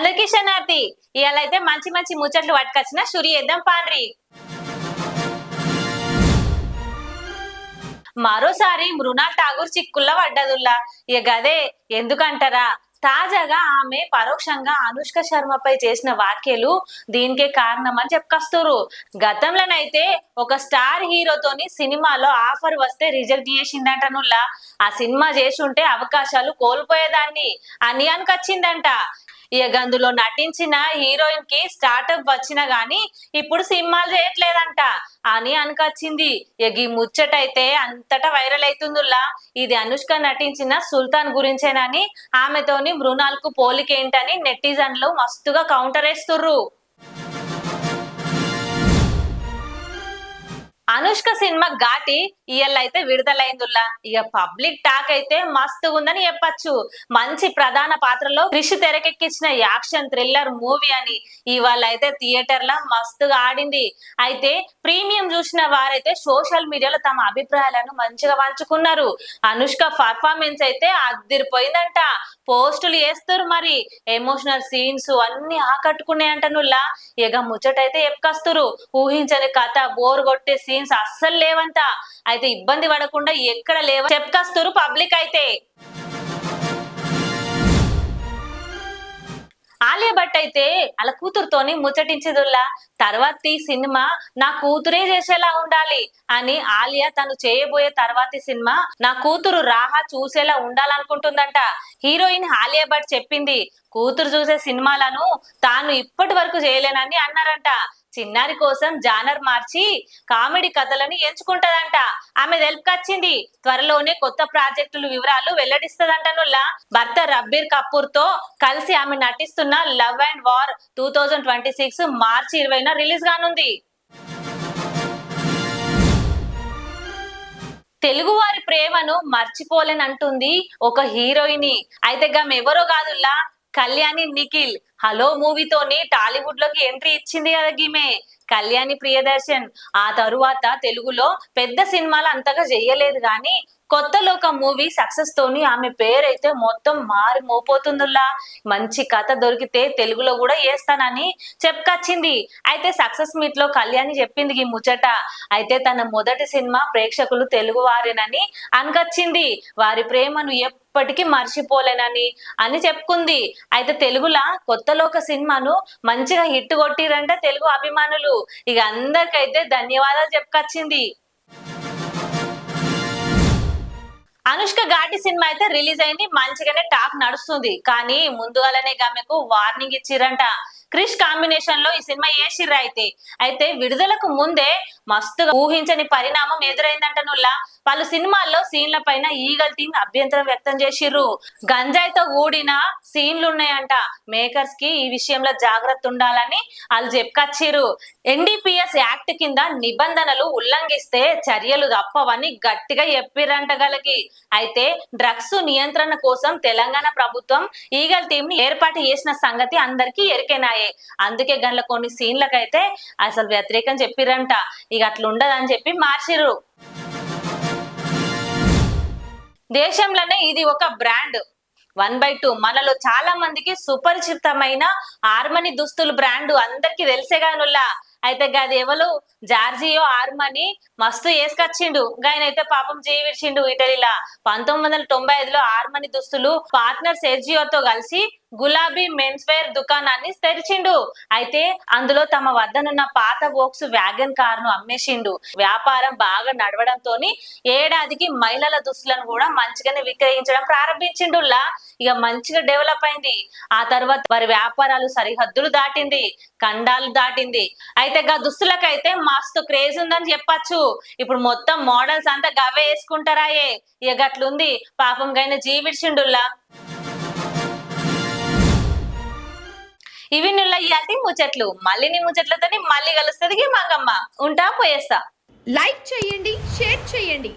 అందరికీ శనార్థి. ఇవాళ అయితే మంచి మంచి ముచ్చట్లు పట్టుకొచ్చిన షురి చేద్దాం పాండ్రి. మరోసారి మృణాల్ ఠాగూర్ చిక్కుల్లో పడ్డదుల్లా. ఇక గదే ఎందుకంటారా, తాజాగా ఆమె పరోక్షంగా అనుష్క శర్మపై చేసిన వ్యాఖ్యలు దీనికే కారణం అని చెప్పుకొస్తున్నారు. గతంలోనైతే ఒక స్టార్ హీరోతోని సినిమాలో ఆఫర్ వస్తే రిజెక్ట్ చేసిందంటనుల్లా. ఆ సినిమా చేసి ఉంటే అవకాశాలు కోల్పోయేదాన్ని అని అనుకొచ్చిందంట. ఇక అందులో నటించిన హీరోయిన్ కి స్టార్టప్ వచ్చినా గానీ ఇప్పుడు సినిమాలు చేయట్లేదంట అని అనుకొచ్చింది. ఇక ఈ ముచ్చటైతే అంతటా వైరల్ అవుతుందిలా. ఇది అనుష్క నటించిన సుల్తాన్ గురించేనని, ఆమెతోని మృణాల్ కు పోలికేంటని నెటిజన్లు మస్తుగా కౌంటర్ వేస్తుర్రు. అనుష్క సినిమా ఘాటి ఇయల్ అయితే విడుదలైందిలా. ఇక పబ్లిక్ టాక్ అయితే మస్తు ఉందని చెప్పచ్చు. మంచి ప్రధాన పాత్రలో క్రిష్ తెరకెక్కించిన యాక్షన్ థ్రిల్లర్ మూవీ అని ఇవాళ అయితే థియేటర్ లా మస్తుగా ఆడింది. అయితే ప్రీమియం చూసిన వారైతే సోషల్ మీడియాలో తమ అభిప్రాయాలను మంచిగా పంచుకున్నారు. అనుష్క పర్ఫార్మెన్స్ అయితే అదిరిపోయిందంట. పోస్టులు వేస్తారు, మరి ఎమోషనల్ సీన్స్ అన్ని ఆకట్టుకున్నాయంటనుల్లా. ఇక ముచ్చటైతే చెప్పుకొస్తారు. ఊహించని కథ, బోర్ కొట్టే సీన్స్ అస్సలు లేవంట. అయితే ఇబ్బంది పడకుండా ఎక్కడ లేవ చెప్పుకొస్తారు పబ్లిక్ అయితే. ఆలియా భట్ అయితే అలా కూతురుతోని ముచ్చటించేదుల్లా. తర్వాతి సినిమా నా కూతురే చేసేలా ఉండాలి అని ఆలియా తను చేయబోయే తర్వాతి సినిమా నా కూతురు రాహా చూసేలా ఉండాలనుకుంటుందంట. హీరోయిన్ ఆలియా భట్ చెప్పింది, కూతురు చూసే సినిమాలను తాను ఇప్పటి వరకు చేయలేనని అన్నారంట. చిన్నారి కోసం జానర్ మార్చి కామెడీ కథలను ఎంచుకుంటదంట. ఆమె తెలుపుకొచ్చింది త్వరలోనే కొత్త ప్రాజెక్టులు వివరాలు వెల్లడిస్తదంటనుల్లా. భర్త రబ్బీర్ కపూర్ తో కలిసి ఆమె నటిస్తున్న లవ్ అండ్ వార్ 2026 మార్చి 20న రిలీజ్ కానుంది. తెలుగు వారి ప్రేమను మర్చిపోలేనంటుంది ఒక హీరోయిన్. అయితే ఎవరో కాదుల్లా, కళ్యాణి నిఖిల్. హలో మూవీతోని టాలీవుడ్ లోకి ఎంట్రీ ఇచ్చింది కదా గీమె కళ్యాణి ప్రియదర్శన్. ఆ తరువాత తెలుగులో పెద్ద సినిమాలు అంతగా చెయ్యలేదు గాని కొత్త లోక మూవీ సక్సెస్ తోని ఆమె పేరైతే మొత్తం మారి మోపోతుందిలా. మంచి కథ దొరికితే తెలుగులో కూడా వేస్తానని చెప్పుకొచ్చింది. అయితే సక్సెస్ మీట్ లో కళ్యాణి చెప్పింది ఈ ముచ్చట. అయితే తన మొదటి సినిమా ప్రేక్షకులు తెలుగు వారేనని అనుకొచ్చింది. వారి ప్రేమను ఎప్పటికీ మర్చిపోలేనని అని చెప్పుకుంది. అయితే తెలుగులా కొత్త లోక సినిమాను మంచిగా హిట్ కొట్టిరంట తెలుగు అభిమానులు. ఇక అందరికైతే ధన్యవాదాలు చెప్పుకొచ్చింది. అనుష్క ఘాటి సినిమా అయితే రిలీజ్ అయింది, మంచిగానే టాక్ నడుస్తుంది. కానీ ముందుగానే ఆమెకు వార్నింగ్ ఇచ్చిరంట. క్రిష్ కాంబినేషన్ లో ఈ సినిమా వేసిర్రు. అయితే విడుదలకు ముందే మస్తుగా ఊహించని పరిణామం ఎదురైందంటనుల్లా. వాళ్ళు సినిమాల్లో సీన్ల పైన ఈగల్ టీమ్ అభ్యంతరం వ్యక్తం చేసిర్రు. గంజాయితో కూడిన సీన్లు ఉన్నాయంట. మేకర్స్ కి ఈ విషయంలో జాగ్రత్త ఉండాలని వాళ్ళు చెప్పుకొచ్చిర్రు. ఎన్డీపీఎస్ యాక్ట్ కింద నిబంధనలు ఉల్లంఘిస్తే చర్యలు తప్పవని గట్టిగా చెప్పిర్రంట గలకి. అయితే డ్రగ్స్ నియంత్రణ కోసం తెలంగాణ ప్రభుత్వం ఈగల్ టీమ్ ని ఏర్పాటు చేసిన సంగతి అందరికీ ఎరికెనాయే. అందుకే గండ్ల కొన్ని సీన్లకైతే అసలు వ్యతిరేకం చెప్పిరంట. ఇక అట్లుండదని చెప్పి మార్చిర్రు. దేశంలోనే ఇది ఒక బ్రాండ్. 1/2 మనలో చాలా మందికి సుపరిచితమైన ఆర్మనీ దుస్తులు బ్రాండ్ అందరికి తెలిసేగానుల్లా. అయితే గది ఎవరు, జార్జియో ఆర్మనీ మస్తు వేసుకొచ్చిండు. గాయనైతే పాపం జీవిడ్చిండు ఇటలీలా. 1995లో ఆర్మనీ దుస్తులు పార్ట్నర్ సెర్జియోతో కలిసి గులాబీ మెన్స్ వేర్ దుకాణాన్ని తెరిచిండు. అయితే అందులో తమ వద్దనున్న పాత వోక్స్ వ్యాగన్ కార్ ను అమ్మేసిండు. వ్యాపారం బాగా నడవడంతో ఏడాదికి మహిళల దుస్తులను కూడా మంచిగానే విక్రయించడం ప్రారంభించిండులా. ఇక మంచిగా డెవలప్ అయింది. ఆ తర్వాత వారి వ్యాపారాలు సరిహద్దులు దాటింది, ఖండాలు దాటింది. అయితే దుస్తులకైతే మస్తు క్రేజ్ ఉందని చెప్పచ్చు. ఇప్పుడు మొత్తం మోడల్స్ అంతా గవే వేసుకుంటారాయే. ఇక గట్లుంది పాపం గైన జీవిడ్చిండుల్లా. ఇవి నుల్ల ఇయాల్టి ముచ్చట్లు. మళ్ళీ నీ ముచ్చట్లతోని మళ్ళీ కలుస్తుంది మంగమ్మ. ఉంటా, పోయేస్తా. లైక్ చేయండి, షేర్ చేయండి,